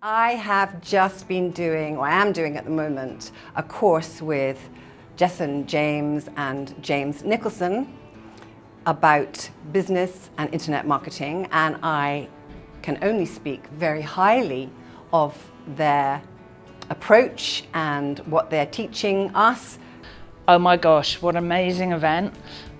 I have just been doing, or I am doing at the moment, a course with James and James Nicholson about business and internet marketing, and I can only speak very highly of their approach and what they're teaching us. Oh my gosh, what an amazing event.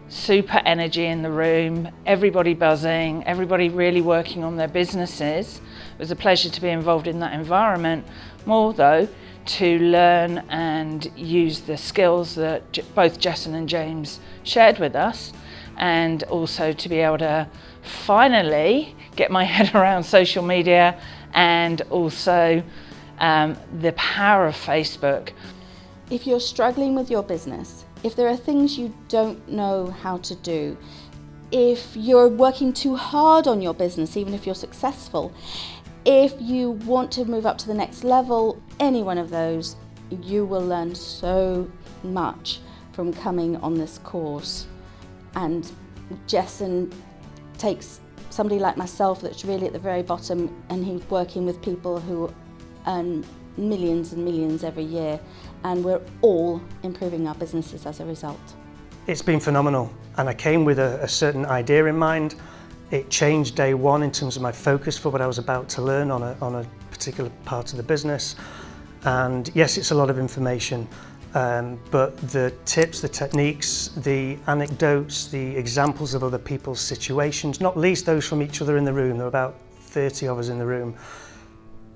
Super energy in the room, everybody buzzing, everybody really working on their businesses. It was a pleasure to be involved in that environment. More though, to learn and use the skills that both Jason and James shared with us, and also to be able to finally get my head around social media and also the power of Facebook. If you're struggling with your business, if there are things you don't know how to do, if you're working too hard on your business, even if you're successful, if you want to move up to the next level, any one of those, you will learn so much from coming on this course. And Jason takes somebody like myself that's really at the very bottom, and he's working with people who earn millions and millions every year, and we're all improving our businesses as a result. It's been phenomenal, and I came with a certain idea in mind. It changed day one in terms of my focus for what I was about to learn on a particular part of the business. And yes, it's a lot of information, but the tips, the techniques, the anecdotes, the examples of other people's situations, not least those from each other in the room. There were about 30 of us in the room.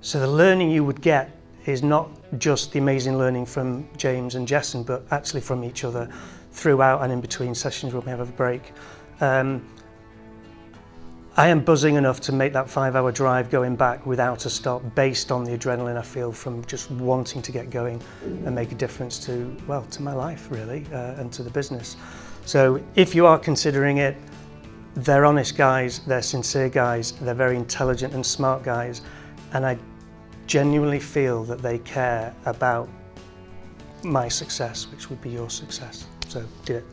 So the learning you would get is not just the amazing learning from James and Jason, but actually from each other throughout and in between sessions when we have a break. I am buzzing enough to make that 5-hour drive going back without a stop, based on the adrenaline I feel from just wanting to get going and make a difference to, well, to my life really, and to the business. So if you are considering it, they're honest guys, they're sincere guys, they're very intelligent and smart guys, and I genuinely feel that they care about my success, which would be your success. So do it.